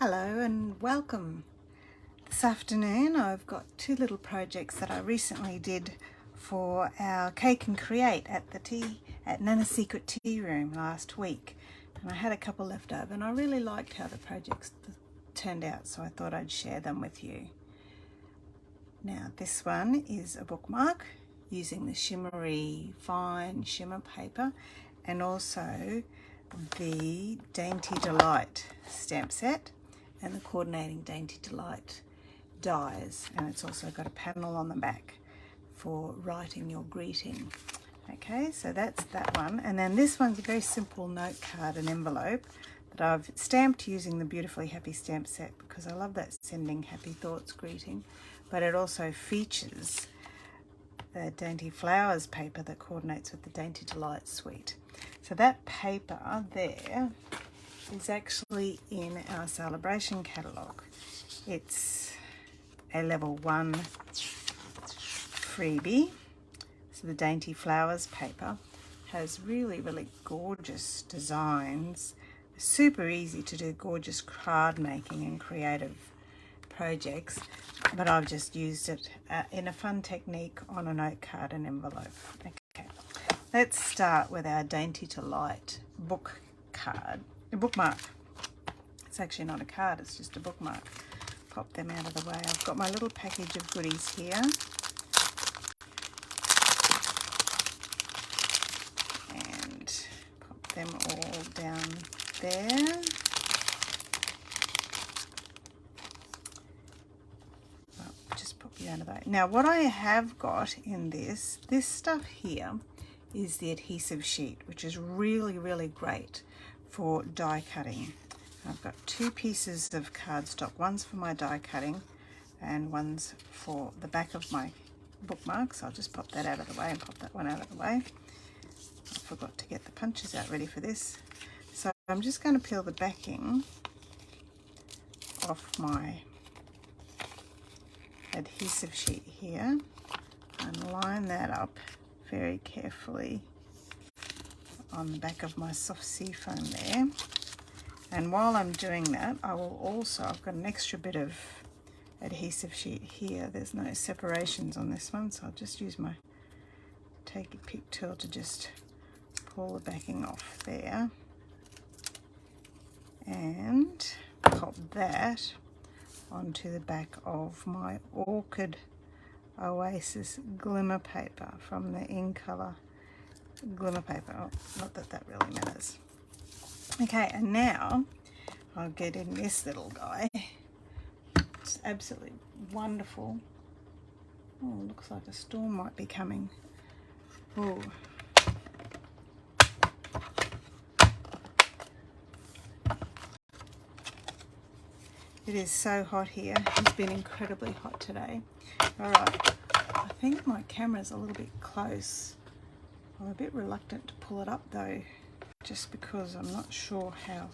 Hello and welcome. This afternoon I've got two little projects that I recently did for our Cake and Create at Nana's Secret Tea Room last week, and I had a couple left over and I really liked how the projects turned out, so I thought I'd share them with you. Now this one is a bookmark using the shimmery fine shimmer paper and also the Dainty Delight stamp set and the coordinating Dainty Delight dies, and it's also got a panel on the back for writing your greeting. Okay, so that's that one, and then this one's a very simple note card and envelope that I've stamped using the Beautifully Happy stamp set because I love that sending happy thoughts greeting, but it also features the Dainty Flowers paper that coordinates with the Dainty Delight suite. So that paper there is actually in our Sale-a-bration catalogue. It's a level 1 freebie. So the Dainty Flowers paper has really gorgeous designs, super easy to do gorgeous card making and creative projects, but I've just used it in a fun technique on a note card and envelope. Okay, let's start with our Dainty Delight bookmark. It's actually not a card, it's just a bookmark. Pop them out of the way. I've got my little package of goodies here. And pop them all down there. Just pop you out of the way. Now what I have got in this stuff here is the adhesive sheet, which is really great for die cutting. I've got two pieces of cardstock, one's for my die cutting and one's for the back of my bookmarks. I'll just pop that out of the way and pop that one out of the way. I forgot to get the punches out ready for this. So I'm just going to peel the backing off my adhesive sheet here and line that up very carefully on the back of my soft seafoam there. And while I'm doing that, I will also, I've got an extra bit of adhesive sheet here. There's no separations on this one, so I'll just use my take a pick tool to just pull the backing off there and pop that onto the back of my Orchid Oasis glimmer paper from the In Colour glimmer paper. Oh, not that that really matters. Okay, and now I'll get in this little guy. It's absolutely wonderful. Oh, looks like a storm might be coming. Oh. It is so hot here. It's been incredibly hot today. All right, I think my camera's a little bit close. I'm a bit reluctant to pull it up though, just because I'm not sure how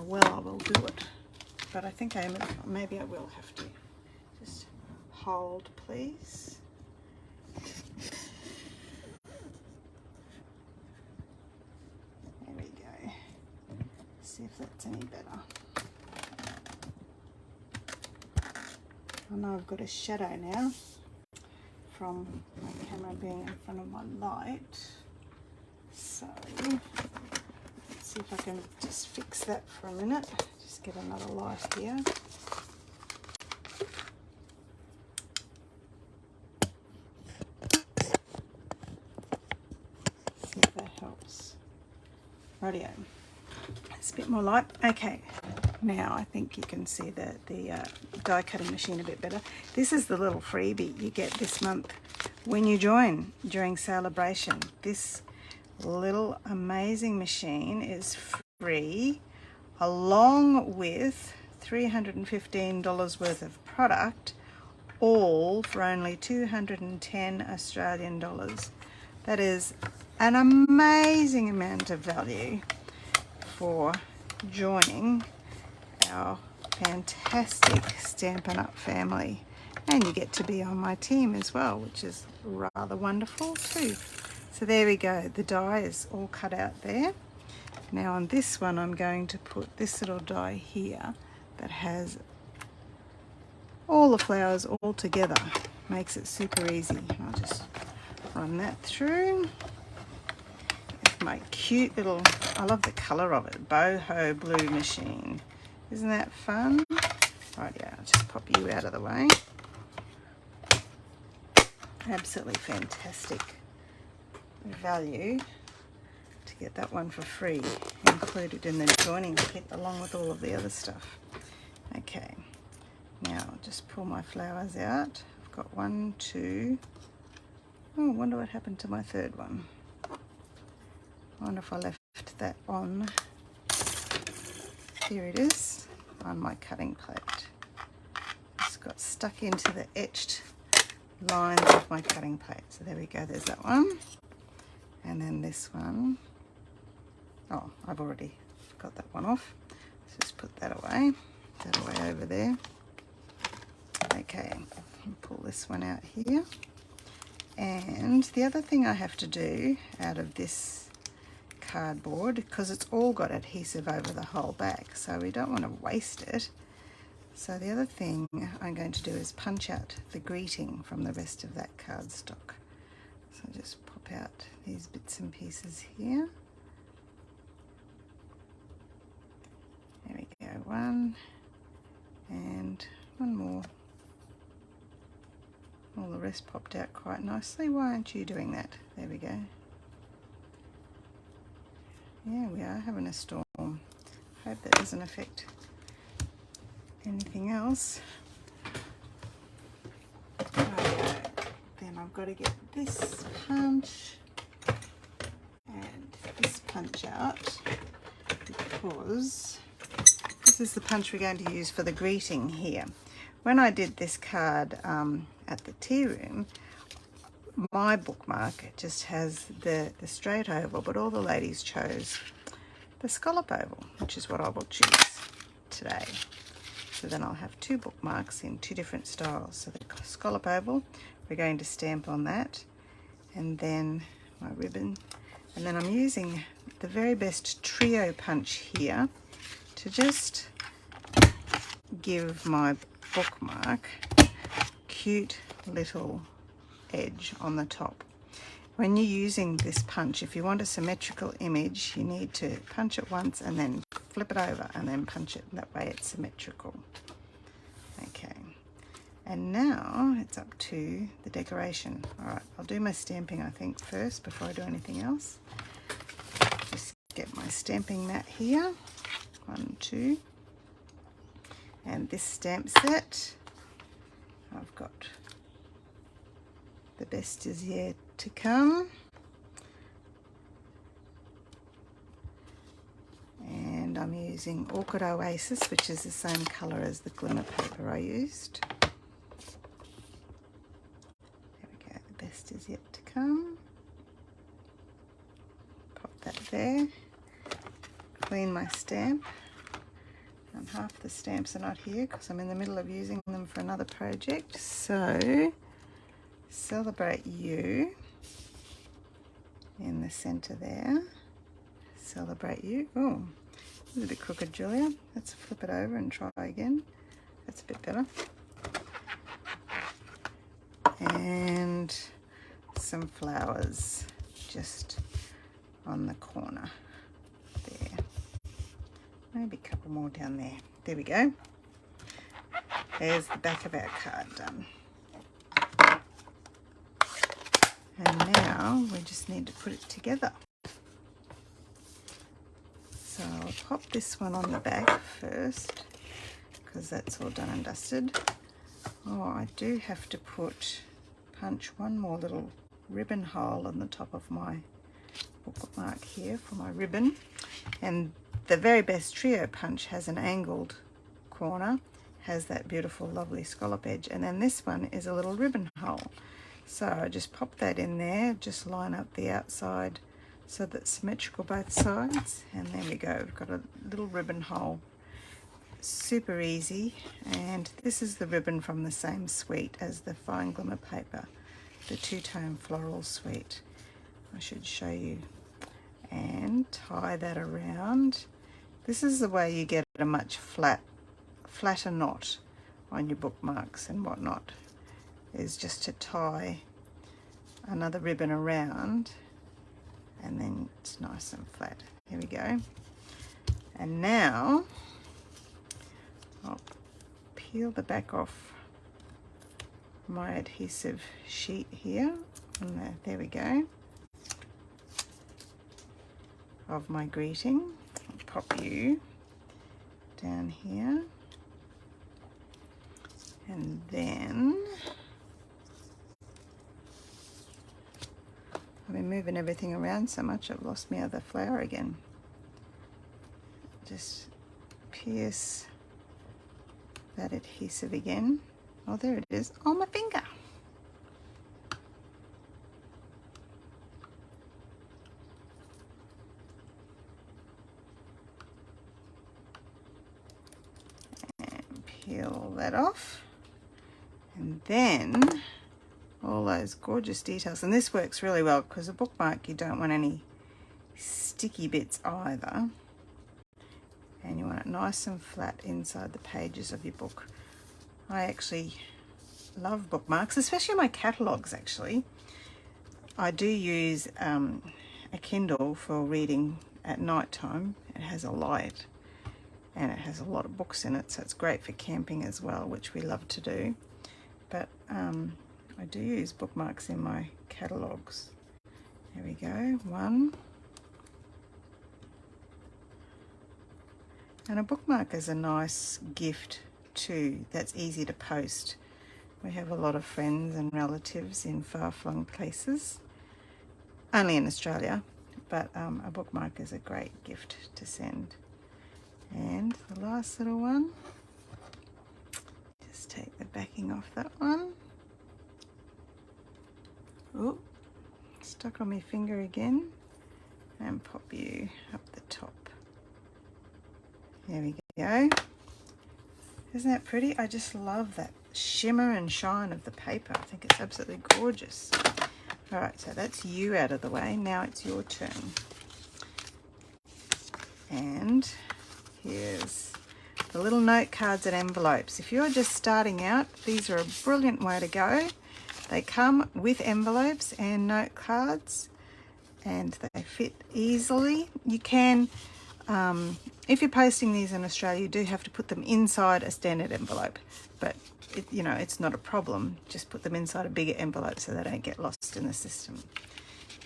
well I will do it. But I think maybe I will have to. Just hold, please. There we go. See if that's any better. I know I've got a shadow now from my camera being in front of my light. So let's see if I can just fix that for a minute. Just get another light here. See if that helps. Rightio. It's a bit more light. Okay. Now I think you can see the die cutting machine a bit better. This is the little freebie you get this month when you join during Sale-a-bration. This little amazing machine is free along with $315 worth of product, all for only 210 Australian dollars. That is an amazing amount of value for joining our fantastic Stampin' Up family, and you get to be on my team as well, which is rather wonderful too. So there we go, the die is all cut out there. Now on this one I'm going to put this little die here that has all the flowers all together. Makes it super easy. I'll just run that through. It's my cute little, I love the colour of it, boho blue machine. Isn't that fun? Right, yeah, I'll just pop you out of the way. Absolutely fantastic value to get that one for free, included in the joining kit along with all of the other stuff. Okay, now I'll just pull my flowers out. I've got 1, 2. Oh, I wonder what happened to my third one. I wonder if I left that on. Here it is, on my cutting plate. It's got stuck into the etched lines of my cutting plate. So there we go, there's that one. And then this one. Oh, I've already got that one off. Let's just put that away over there. Okay, I'll pull this one out here. And the other thing I have to do out of this cardboard, because it's all got adhesive over the whole back, so we don't want to waste it. So the other thing I'm going to do is punch out the greeting from the rest of that cardstock. So just pop out these bits and pieces here. There we go, one and one more. All the rest popped out quite nicely. Why aren't you doing that? There we go. Yeah, we are having a storm. Hope that doesn't affect anything else. Right, then I've got to get this punch and this punch out, because this is the punch we're going to use for the greeting here. When I did this card at the tea room, my bookmark just has the straight oval, but all the ladies chose the scallop oval, which is what I will choose today. So then I'll have 2 bookmarks in 2 different styles. So the scallop oval, we're going to stamp on that, and then my ribbon. And then I'm using the very best trio punch here to just give my bookmark cute little edge on the top. When you're using this punch, if you want a symmetrical image, you need to punch it once and then flip it over and then punch it. That way it's symmetrical. Okay, and now it's up to the decoration. All right, I'll do my stamping, I think, first before I do anything else. Just get my stamping mat here. 1, 2. And this stamp set, I've got The Best Is Yet to Come. And I'm using Orchid Oasis, which is the same colour as the glimmer paper I used. There we go, The Best Is Yet to Come. Pop that there. Clean my stamp. And half the stamps are not here because I'm in the middle of using them for another project. So, Celebrate You in the centre there. Celebrate You. Oh, this is a bit crooked, Julia. Let's flip it over and try again. That's a bit better. And some flowers just on the corner there. Maybe a couple more down there. There we go. There's the back of our card done. And now we just need to put it together. So I'll pop this one on the back first, because that's all done and dusted. Oh, I do have to punch one more little ribbon hole on the top of my bookmark here for my ribbon. And the Very Best Trio punch has an angled corner, has that beautiful lovely scallop edge, and then this one is a little ribbon hole. So I just pop that in there, just line up the outside so that's symmetrical both sides, and there we go, we've got a little ribbon hole. Super easy. And this is the ribbon from the same suite as the fine glimmer paper, the two-tone floral suite. I should show you. And tie that around. This is the way you get a much flatter knot on your bookmarks and whatnot is just to tie another ribbon around, and then it's nice and flat. Here we go. And now I'll peel the back off my adhesive sheet here, and there we go, of my greeting. I'll pop you down here, and then I've been moving everything around so much I've lost my other flower again. Just pierce that adhesive again. Oh, there it is on my finger. And peel that off. And then all those gorgeous details. And this works really well because a bookmark, you don't want any sticky bits either. And you want it nice and flat inside the pages of your book. I actually love bookmarks, especially my catalogues actually. I do use a Kindle for reading at night time. It has a light and it has a lot of books in it, so it's great for camping as well, which we love to do. But I do use bookmarks in my catalogues. There we go, one. And a bookmark is a nice gift too, that's easy to post. We have a lot of friends and relatives in far-flung places, only in Australia, but a bookmark is a great gift to send. And the last little one, just take the backing off that one. Oh, stuck on my finger again, and pop you up the top. There we go. Isn't that pretty? I just love that shimmer and shine of the paper. I think it's absolutely gorgeous. All right, so that's you out of the way. Now it's your turn. And here's the little note cards and envelopes. If you're just starting out, these are a brilliant way to go. They come with envelopes and note cards, and they fit easily. You can, if you're posting these in Australia, you do have to put them inside a standard envelope, but you know, it's not a problem. Just put them inside a bigger envelope so they don't get lost in the system.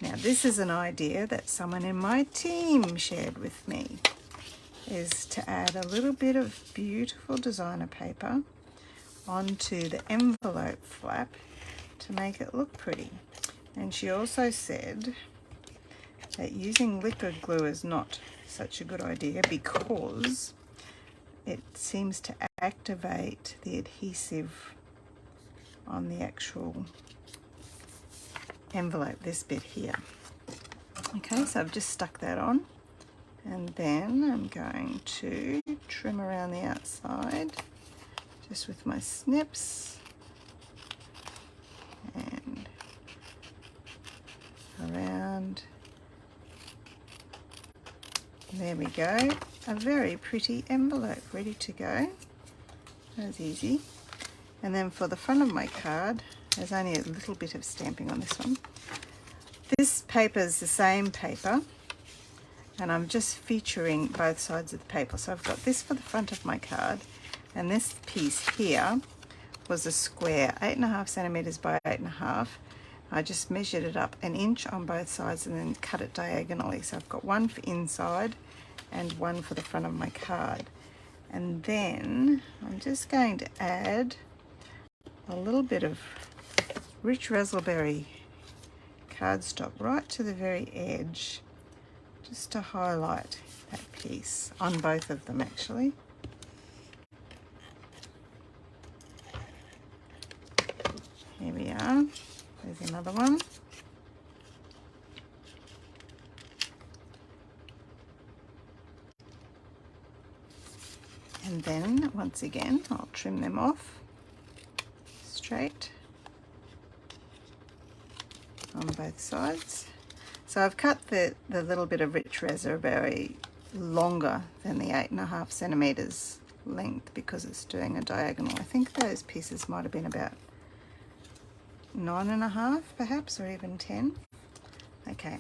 Now, this is an idea that someone in my team shared with me, is to add a little bit of beautiful designer paper onto the envelope flap to make it look pretty. And she also said that using liquid glue is not such a good idea because it seems to activate the adhesive on the actual envelope, this bit here. Okay, so I've just stuck that on, and then I'm going to trim around the outside just with my snips, and around. There we go, a very pretty envelope ready to go. That was easy. And then for the front of my card, there's only a little bit of stamping on this one. This paper is the same paper, and I'm just featuring both sides of the paper. So I've got this for the front of my card, and this piece here was a square, 8.5 centimeters by 8.5. I just measured it up 1 inch on both sides and then cut it diagonally. So I've got one for inside and one for the front of my card. And then I'm just going to add a little bit of rich raspberry cardstock right to the very edge, just to highlight that piece on both of them actually. Here we are. There's another one. And then once again, I'll trim them off straight on both sides. So I've cut the little bit of rich raspberry longer than the 8.5 centimeters length because it's doing a diagonal. I think those pieces might have been about 9.5 perhaps, or even 10. Okay,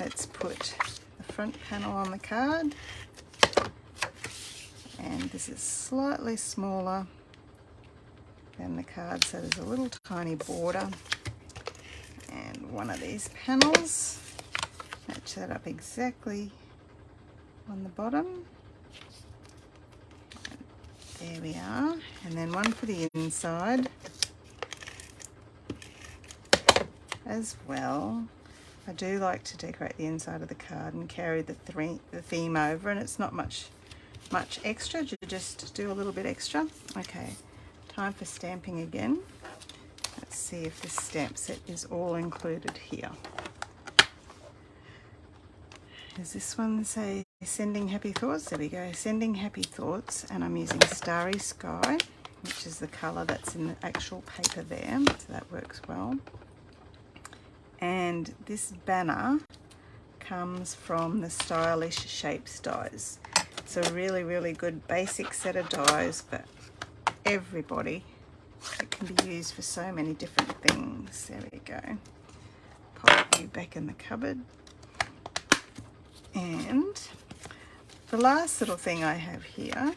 let's put the front panel on the card, and this is slightly smaller than the card, so there's a little tiny border, and one of these panels, match that up exactly on the bottom. There we are, and then one for the inside as well. I do like to decorate the inside of the card and carry the theme over, and it's not much extra, you just do a little bit extra. Okay, time for stamping again. Let's see if this stamp set is all included here. Does this one say sending happy thoughts? There we go, sending happy thoughts, and I'm using Starry Sky, which is the colour that's in the actual paper there, so that works well. And this banner comes from the Stylish Shapes dies. It's a really good basic set of dies for everybody. It can be used for so many different things. There we go. Pop you back in the cupboard. And the last little thing I have here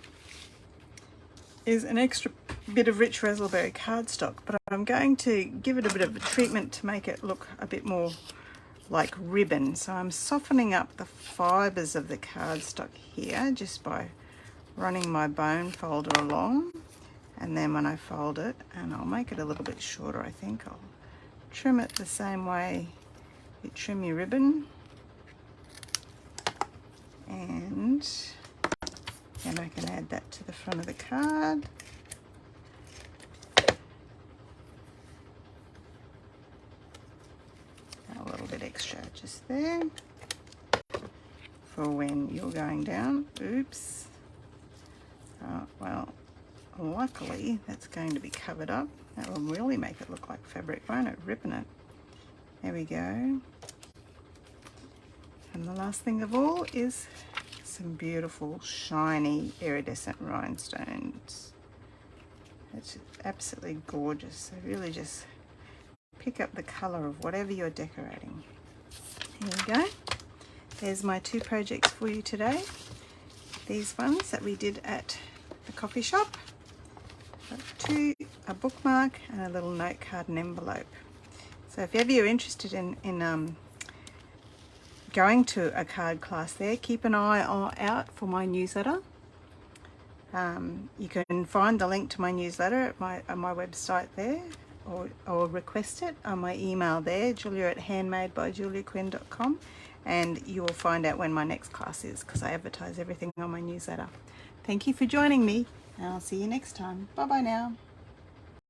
is an extra bit of rich raspberry cardstock, but I'm going to give it a bit of a treatment to make it look a bit more like ribbon. So I'm softening up the fibers of the cardstock here just by running my bone folder along, and then when I fold it, and I'll make it a little bit shorter, I think I'll trim it the same way you trim your ribbon, and then I can add that to the front of the card. A little bit extra just there for when you're going down. Oops. Well, luckily that's going to be covered up. That will really make it look like fabric, won't it? Ripping it. There we go. And the last thing of all is some beautiful shiny iridescent rhinestones. It's absolutely gorgeous. So really just pick up the colour of whatever you're decorating. Here we go. There's my two projects for you today. These ones that we did at the coffee shop. A bookmark and a little note card and envelope. So if ever you're interested in going to a card class there, keep an eye out for my newsletter. You can find the link to my newsletter at my website there, or request it on my email there, julia@handmadebyjuliaquinn.com, and you will find out when my next class is, because I advertise everything on my newsletter. Thank you for joining me, and I'll see you next time. Bye bye now.